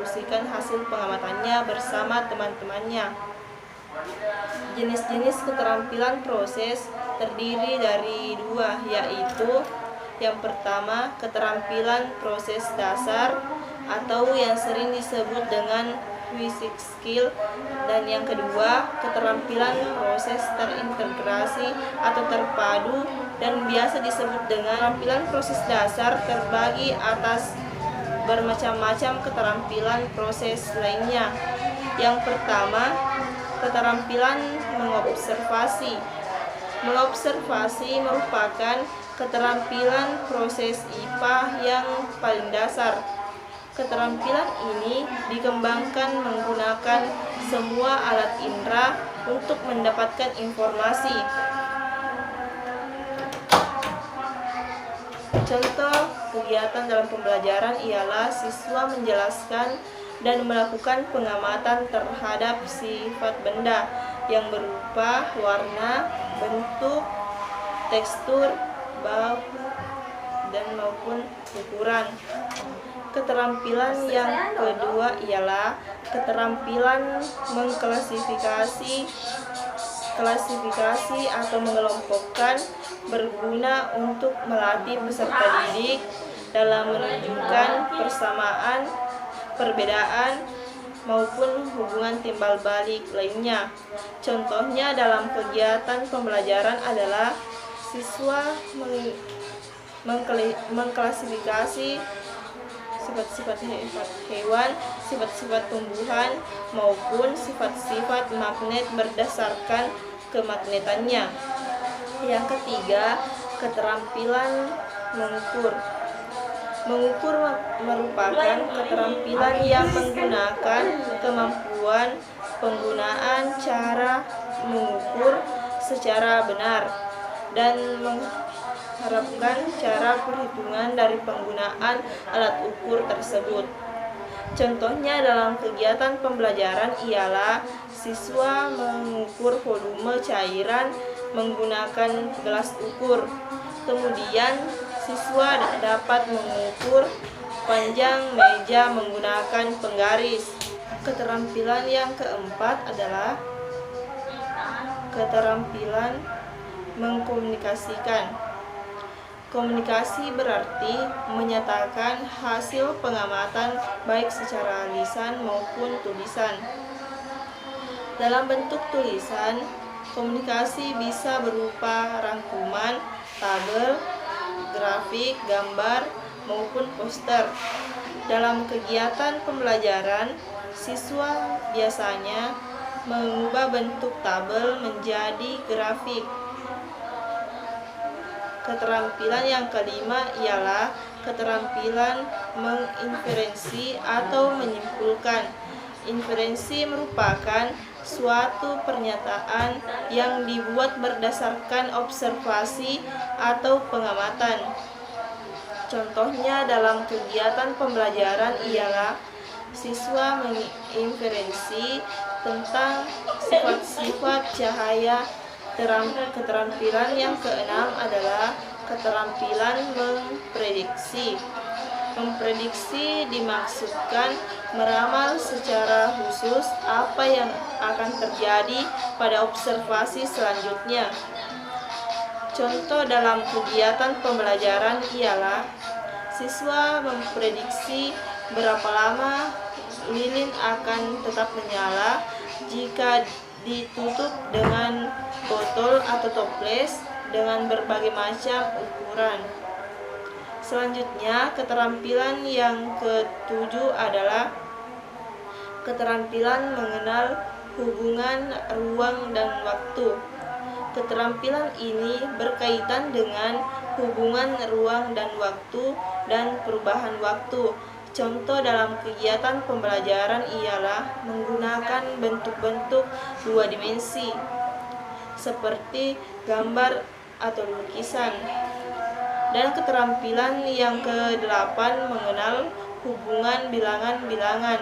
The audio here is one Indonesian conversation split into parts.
mendiskusikan hasil pengamatannya bersama teman-temannya. Jenis-jenis keterampilan proses terdiri dari dua, yaitu yang pertama, keterampilan proses dasar atau yang sering disebut dengan basic skill, dan yang kedua, keterampilan proses terintegrasi atau terpadu dan biasa disebut dengan keterampilan proses dasar terbagi atas bermacam-macam keterampilan proses lainnya. Yang pertama, keterampilan mengobservasi. Mengobservasi merupakan keterampilan proses IPA yang paling dasar. Keterampilan ini dikembangkan menggunakan semua alat indera untuk mendapatkan informasi. Contoh kegiatan dalam pembelajaran ialah siswa menjelaskan dan melakukan pengamatan terhadap sifat benda yang berupa warna, bentuk, tekstur, bau, dan maupun ukuran. Keterampilan yang kedua ialah keterampilan mengklasifikasi atau mengelompokkan, berguna untuk melatih peserta didik dalam menunjukkan persamaan, perbedaan, maupun hubungan timbal balik lainnya. Contohnya dalam kegiatan pembelajaran adalah siswa mengklasifikasi sifat-sifat hewan, sifat-sifat tumbuhan, maupun sifat-sifat magnet berdasarkan kemagnetannya. Yang ketiga, keterampilan mengukur. Mengukur merupakan keterampilan yang menggunakan kemampuan penggunaan cara mengukur secara benar dan mengharapkan cara perhitungan dari penggunaan alat ukur tersebut. Contohnya dalam kegiatan pembelajaran ialah siswa mengukur volume cairan menggunakan gelas ukur. Kemudian siswa dapat mengukur panjang meja menggunakan penggaris. Keterampilan yang keempat adalah keterampilan mengkomunikasikan. Komunikasi berarti menyatakan hasil pengamatan baik secara lisan maupun tulisan. Dalam bentuk tulisan, komunikasi bisa berupa rangkuman, tabel, grafik, gambar, maupun poster. Dalam kegiatan pembelajaran, siswa biasanya mengubah bentuk tabel menjadi grafik. Keterampilan yang kelima ialah keterampilan menginferensi atau menyimpulkan. Inferensi merupakan suatu pernyataan yang dibuat berdasarkan observasi atau pengamatan. Contohnya dalam kegiatan pembelajaran ialah siswa menginferensi tentang sifat-sifat cahaya. Keterampilan yang keenam adalah keterampilan memprediksi. Memprediksi dimaksudkan meramal secara khusus apa yang akan terjadi pada observasi selanjutnya. Contoh dalam kegiatan pembelajaran ialah siswa memprediksi berapa lama lilin akan tetap menyala jika ditutup dengan botol atau toples dengan berbagai macam ukuran. Selanjutnya, keterampilan yang ketujuh adalah keterampilan mengenal hubungan ruang dan waktu. Keterampilan ini berkaitan dengan hubungan ruang dan waktu dan perubahan waktu. Contoh dalam kegiatan pembelajaran ialah menggunakan bentuk-bentuk dua dimensi seperti gambar atau lukisan. Dan keterampilan yang ke-8 mengenal hubungan bilangan-bilangan.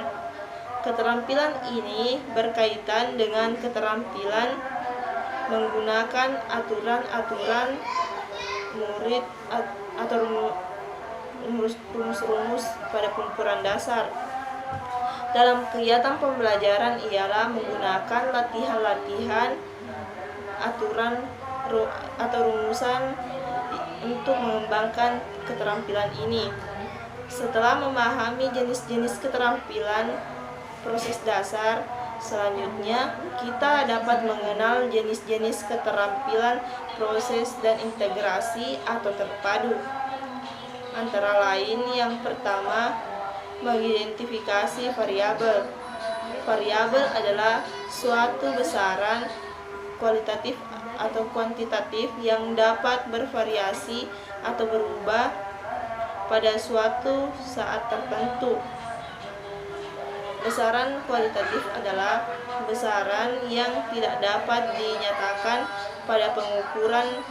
Keterampilan ini berkaitan dengan keterampilan menggunakan aturan-aturan murid atau rumus-rumus pada pengukuran dasar. dalam kegiatan pembelajaran ialah menggunakan latihan-latihan aturan atau rumusan untuk mengembangkan keterampilan ini. Setelah memahami jenis-jenis keterampilan proses dasar, selanjutnya kita dapat mengenal jenis-jenis keterampilan proses dan integrasi atau terpadu. Antara lain, yang pertama, mengidentifikasi variabel. Variabel adalah suatu besaran kualitatif atau kuantitatif yang dapat bervariasi atau berubah pada suatu saat tertentu. Besaran kualitatif adalah besaran yang tidak dapat dinyatakan pada pengukuran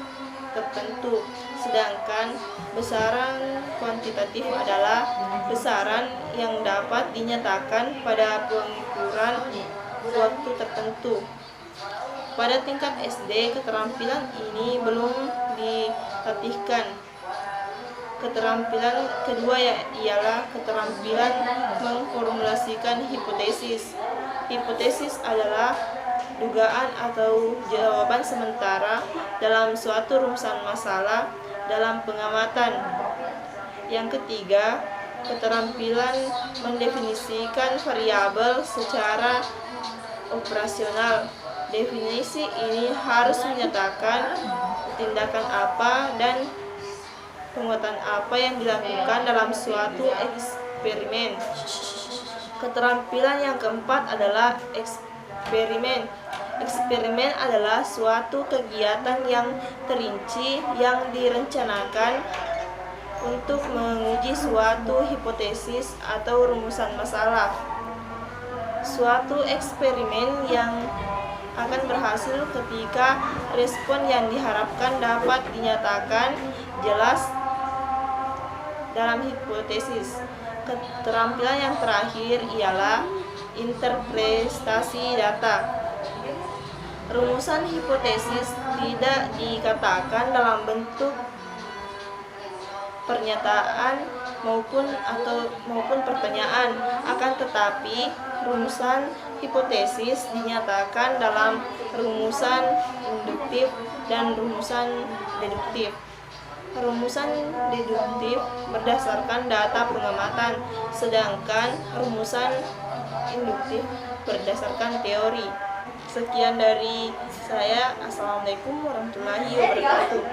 tertentu, sedangkan besaran kuantitatif adalah besaran yang dapat dinyatakan pada pengukuran waktu tertentu. Pada tingkat SD, keterampilan ini belum dilatihkan. Keterampilan kedua ialah keterampilan memformulasikan hipotesis. Hipotesis adalah dugaan atau jawaban sementara dalam suatu rumusan masalah dalam pengamatan. Yang ketiga, keterampilan mendefinisikan variabel secara operasional. Definisi ini harus menyatakan tindakan apa dan penguatan apa yang dilakukan dalam suatu eksperimen. Keterampilan yang keempat adalah eksperimen. Eksperimen adalah suatu kegiatan yang terinci yang direncanakan untuk menguji suatu hipotesis atau rumusan masalah. Suatu eksperimen yang akan berhasil ketika respon yang diharapkan dapat dinyatakan jelas dalam hipotesis. Keterampilan yang terakhir ialah interpretasi data. Rumusan hipotesis tidak dikatakan dalam bentuk pernyataan maupun pertanyaan, akan tetapi rumusan hipotesis dinyatakan dalam rumusan induktif dan rumusan deduktif. Rumusan deduktif berdasarkan data pengamatan, sedangkan rumusan induktif berdasarkan teori. Sekian dari saya. Assalamualaikum warahmatullahi wabarakatuh.